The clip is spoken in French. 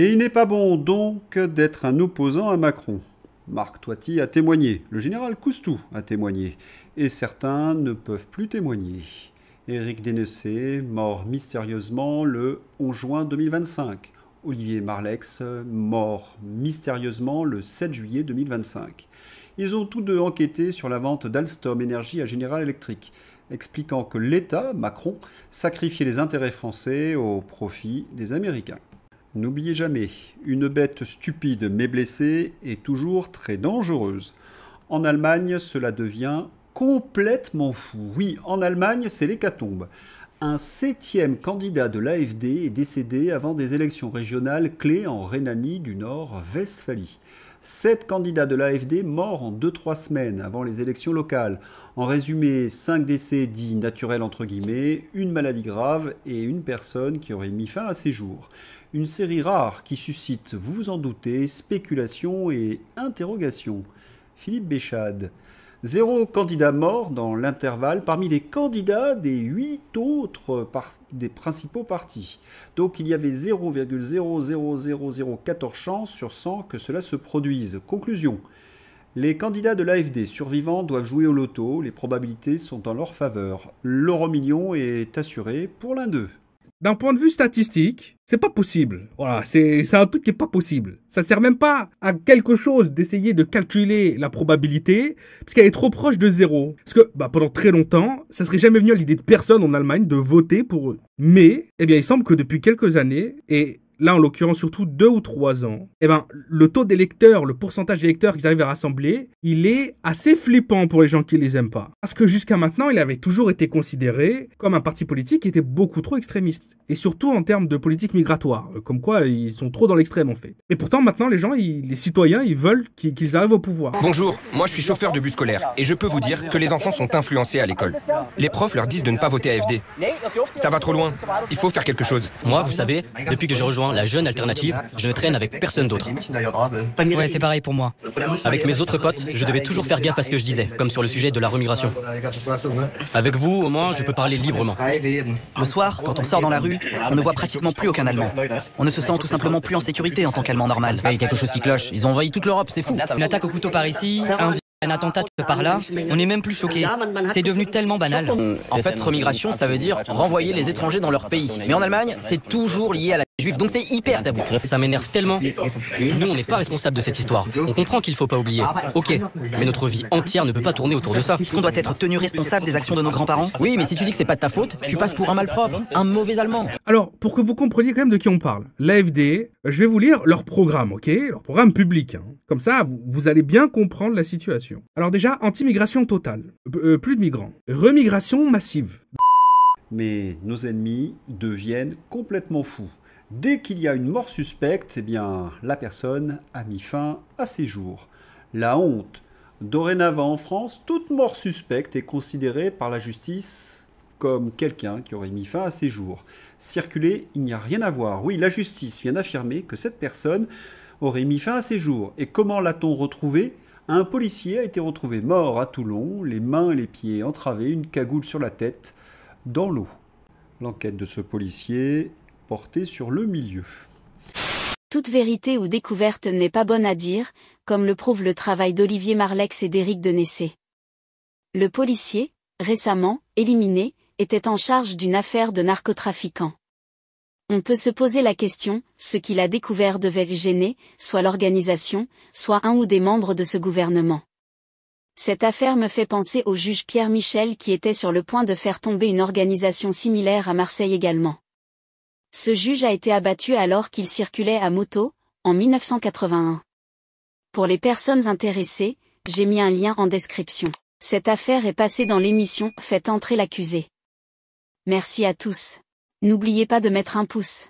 Et il n'est pas bon donc d'être un opposant à Macron. Marc Toiti a témoigné, le général Coustou a témoigné, et certains ne peuvent plus témoigner. Éric Dénessé, mort mystérieusement le 11 juin 2025. Olivier Marleix, mort mystérieusement le 7 juillet 2025. Ils ont tous deux enquêté sur la vente d'Alstom Énergie à General Electric, expliquant que l'État, Macron, sacrifiait les intérêts français au profit des Américains. N'oubliez jamais, une bête stupide mais blessée est toujours très dangereuse. En Allemagne, cela devient complètement fou. Oui, en Allemagne, c'est l'hécatombe. Un 7e candidat de l'AfD est décédé avant des élections régionales clés en Rhénanie du Nord-Westphalie. 7 candidats de l'AfD morts en 2-3 semaines avant les élections locales. En résumé, 5 décès dits naturels entre guillemets, une maladie grave et une personne qui aurait mis fin à ses jours. Une série rare qui suscite, vous vous en doutez, spéculation et interrogation. Philippe Béchade. 0 candidat mort dans l'intervalle parmi les candidats des 8 autres des principaux partis. Donc il y avait 0,00014 chances sur 100 que cela se produise. Conclusion. Les candidats de l'AfD survivants doivent jouer au loto, les probabilités sont en leur faveur. L'euro million est assuré pour l'un d'eux. D'un point de vue statistique, c'est pas possible. Voilà, c'est un truc qui est pas possible. Ça sert même pas à quelque chose d'essayer de calculer la probabilité, parce qu'elle est trop proche de zéro. Parce que, pendant très longtemps, ça serait jamais venu à l'idée de personne en Allemagne de voter pour eux. Mais, il semble que depuis quelques années, et là en l'occurrence surtout 2 ou 3 ans, le taux d'électeurs, le pourcentage d'électeurs qu'ils arrivent à rassembler, il est assez flippant pour les gens qui les aiment pas. Parce que jusqu'à maintenant, il avait toujours été considéré comme un parti politique qui était beaucoup trop extrémiste. Et surtout en termes de politique migratoire. Comme quoi, ils sont trop dans l'extrême en fait. Et pourtant, maintenant, les gens, les citoyens, ils veulent qu'ils arrivent au pouvoir. Bonjour, moi je suis chauffeur de bus scolaire. Et je peux vous dire que les enfants sont influencés à l'école. Les profs leur disent de ne pas voter AfD. Ça va trop loin. Il faut faire quelque chose. Moi, vous savez, depuis que j'ai rejoint la jeune alternative, je ne traîne avec personne d'autre. Ouais, c'est pareil pour moi. Avec mes autres potes, je devais toujours faire gaffe à ce que je disais, comme sur le sujet de la remigration. Avec vous, au moins, je peux parler librement. Le soir, quand on sort dans la rue, on ne voit pratiquement plus aucun Allemand. On ne se sent tout simplement plus en sécurité en tant qu'Allemand normal. Il y a quelque chose qui cloche. Ils ont envahi toute l'Europe, c'est fou. Une attaque au couteau par ici, un attentat par là, on n'est même plus choqué. C'est devenu tellement banal. En fait, remigration, ça veut dire renvoyer les étrangers dans leur pays. Mais en Allemagne, c'est toujours lié à la juive, donc c'est hyper tabou. Ça m'énerve tellement. Nous, on n'est pas responsable de cette histoire. On comprend qu'il faut pas oublier. Ok, mais notre vie entière ne peut pas tourner autour de ça. Est-ce qu'on doit être tenu responsable des actions de nos grands-parents? Oui, mais si tu dis que c'est pas de ta faute, tu passes pour un malpropre, un mauvais Allemand. Alors, pour que vous compreniez quand même de qui on parle, l'AfD, je vais vous lire leur programme, ok? Leur programme public. Comme ça, vous allez bien comprendre la situation. Alors déjà, anti-migration totale. Plus de migrants. Remigration massive. Mais nos ennemis deviennent complètement fous. Dès qu'il y a une mort suspecte, la personne a mis fin à ses jours. La honte. Dorénavant en France, toute mort suspecte est considérée par la justice comme quelqu'un qui aurait mis fin à ses jours. Circuler, il n'y a rien à voir. Oui, la justice vient d'affirmer que cette personne aurait mis fin à ses jours. Et comment l'a-t-on retrouvé ? Un policier a été retrouvé mort à Toulon, les mains et les pieds entravés, une cagoule sur la tête, dans l'eau. L'enquête de ce policier portait sur le milieu. Toute vérité ou découverte n'est pas bonne à dire, comme le prouve le travail d'Olivier Marleix et d'Éric Dénessé. Le policier, récemment éliminé, était en charge d'une affaire de narcotrafiquants. On peut se poser la question, ce qu'il a découvert devait gêner, soit l'organisation, soit un ou des membres de ce gouvernement. Cette affaire me fait penser au juge Pierre Michel qui était sur le point de faire tomber une organisation similaire à Marseille également. Ce juge a été abattu alors qu'il circulait à moto, en 1981. Pour les personnes intéressées, j'ai mis un lien en description. Cette affaire est passée dans l'émission « Faites entrer l'accusé ». Merci à tous. N'oubliez pas de mettre un pouce.